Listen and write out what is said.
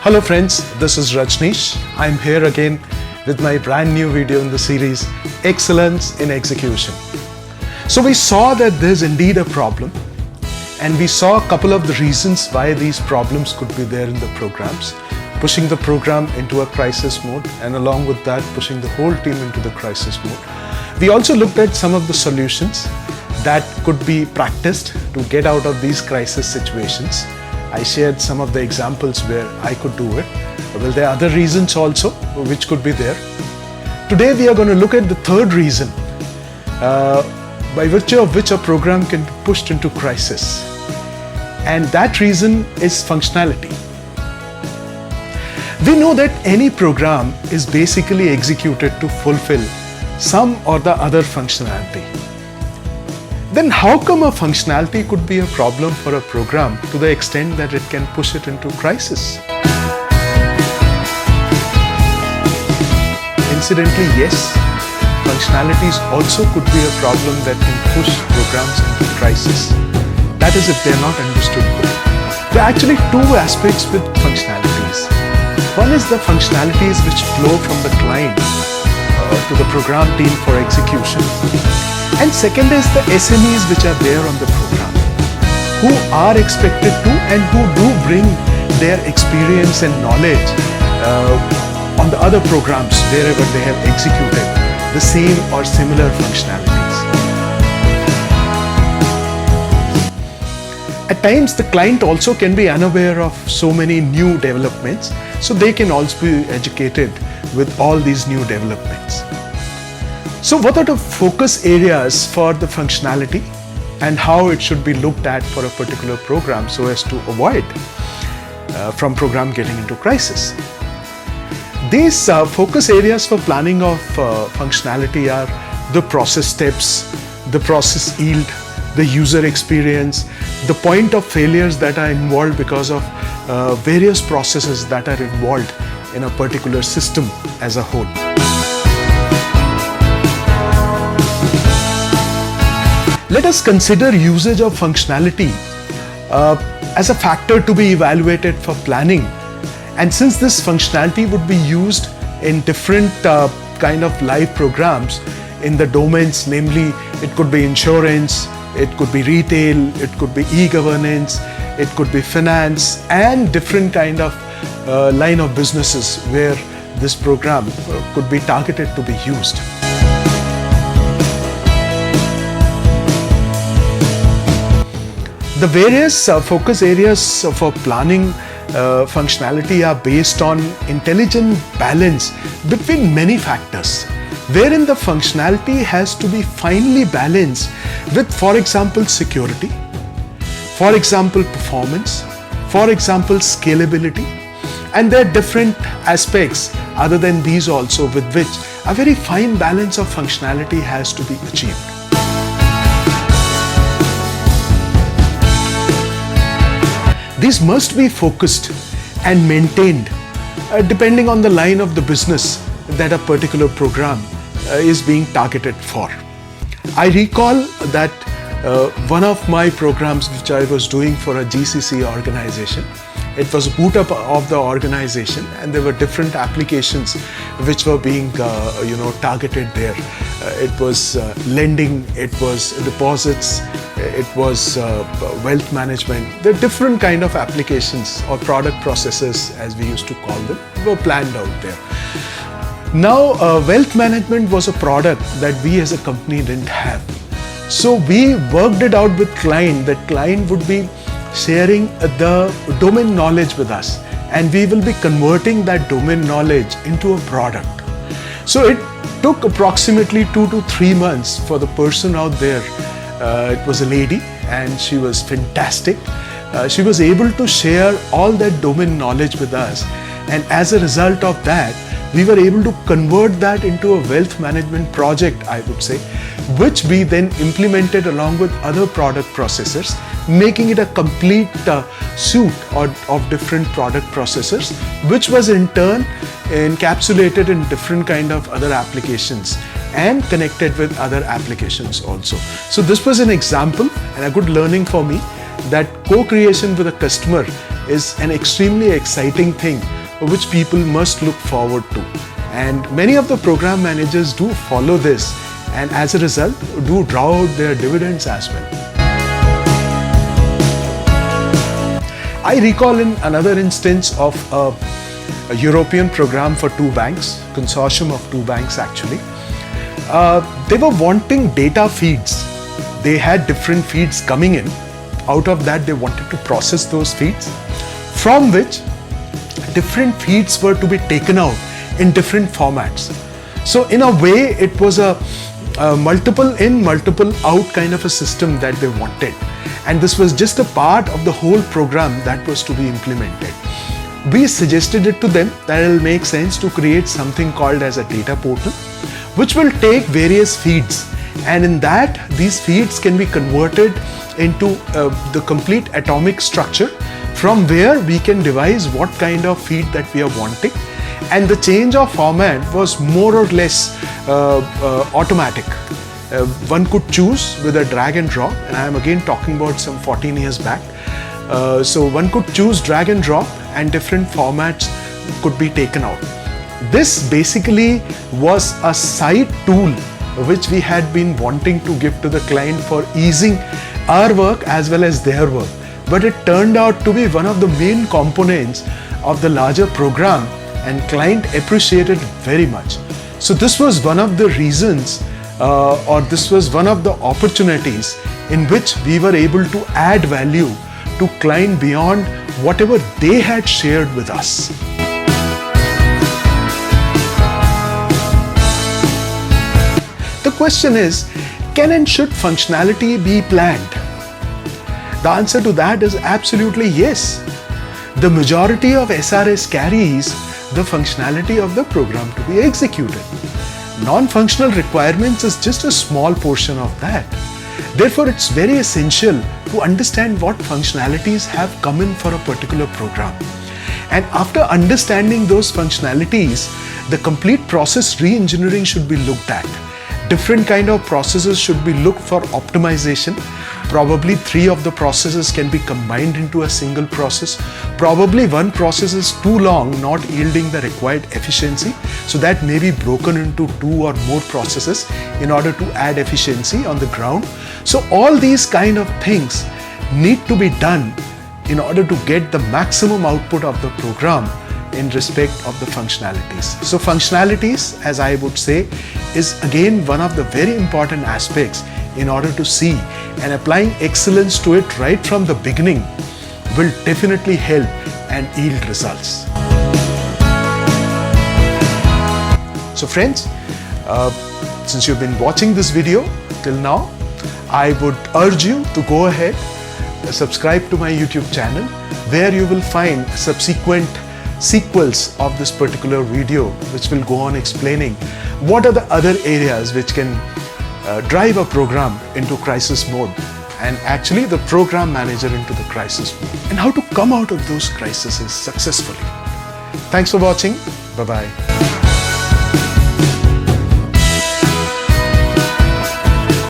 Hello friends, this is Rajneesh. I'm here again with my brand new video in the series, Excellence in Execution. So we saw that there's indeed a problem, and we saw a couple of the reasons why these problems could be there in the programs, pushing the program into a crisis mode, and along with that pushing the whole team into the crisis mode. We also looked at some of the solutions that could be practiced to get out of these crisis situations. I shared some of the examples where I could do it. Well, there are other reasons also which could be there. Today we are going to look at the third reason by virtue of which a program can be pushed into crisis. And that reason is functionality. We know that any program is basically executed to fulfill some or the other functionality. Then how come a functionality could be a problem for a program to the extent that it can push it into crisis? Incidentally, yes, functionalities also could be a problem that can push programs into crisis. That is if they are not understood well. There are actually two aspects with functionalities. One is the functionalities which flow from the client to the program team for execution. And second is the SMEs which are there on the program, who are expected to and who do bring their experience and knowledge on the other programs wherever they have executed the same or similar functionalities. At times the client also can be unaware of so many new developments, so they can also be educated with all these new developments. So what are the focus areas for the functionality and how it should be looked at for a particular program so as to avoid from program getting into crisis? These focus areas for planning of functionality are the process steps, the process yield, the user experience, the point of failures that are involved because of various processes that are involved in a particular system as a whole. Let us consider usage of functionality as a factor to be evaluated for planning. And since this functionality would be used in different kind of live programs in the domains, namely it could be insurance, it could be retail, it could be e-governance, it could be finance, and different kind of line of businesses where this program could be targeted to be used. The various focus areas for planning functionality are based on intelligent balance between many factors, wherein the functionality has to be finely balanced with, for example, security, for example, performance, for example, scalability, and there are different aspects other than these also with which a very fine balance of functionality has to be achieved. These must be focused and maintained depending on the line of the business that a particular program is being targeted for. I recall that one of my programs which I was doing for a GCC organization, it was a boot up of the organization, and there were different applications which were being targeted there. It was lending, it was deposits, it was wealth management. There are different kind of applications or product processes, as we used to call them, were planned out there. Now, wealth management was a product that we as a company didn't have. So we worked it out with client, that client would be sharing the domain knowledge with us, and we will be converting that domain knowledge into a product. So it took approximately 2 to 3 months for the person out there. It was a lady and she was fantastic. She was able to share all that domain knowledge with us, and as a result of that, we were able to convert that into a wealth management project, I would say, which we then implemented along with other product processors, making it a complete suite of different product processors, which was in turn encapsulated in different kind of other applications and connected with other applications also. So this was an example and a good learning for me that co-creation with a customer is an extremely exciting thing which people must look forward to. And many of the program managers do follow this, and as a result do draw out their dividends as well. I recall in another instance of a European program for 2 banks, consortium of 2 banks actually. They were wanting data feeds. They had different feeds coming in. Out of that, they wanted to process those feeds, from which different feeds were to be taken out in different formats. So in a way, it was a multiple in, multiple out kind of a system that they wanted. And this was just a part of the whole program that was to be implemented. We suggested it to them that it will make sense to create something called as a data portal, which will take various feeds, and in that these feeds can be converted into the complete atomic structure, from where we can devise what kind of feed that we are wanting, and the change of format was more or less automatic. One could choose with a drag and drop, and I am again talking about some 14 years back. So one could choose drag and drop, and different formats could be taken out. This basically was a side tool which we had been wanting to give to the client for easing our work as well as their work. But it turned out to be one of the main components of the larger program, and client appreciated very much. So this was one of the reasons or this was one of the opportunities in which we were able to add value to client beyond whatever they had shared with us. The question is, can and should functionality be planned? The answer to that is absolutely yes. The majority of SRS carries the functionality of the program to be executed. Non-functional requirements is just a small portion of that. Therefore, it's very essential to understand what functionalities have come in for a particular program. And after understanding those functionalities, the complete process re-engineering should be looked at. Different kind of processes should be looked for optimization. Probably 3 of the processes can be combined into a single process. Probably one process is too long, not yielding the required efficiency. So that may be broken into 2 or more processes in order to add efficiency on the ground. So all these kind of things need to be done in order to get the maximum output of the program in respect of the functionalities. So functionalities, as I would say, is again one of the very important aspects in order to see, and applying excellence to it right from the beginning will definitely help and yield results. So friends, since you've been watching this video till now, I would urge you to go ahead, subscribe to my YouTube channel, where you will find subsequent sequels of this particular video, which will go on explaining what are the other areas which can drive a program into crisis mode, and actually the program manager into the crisis mode, and how to come out of those crises successfully. Thanks for watching. Bye-bye.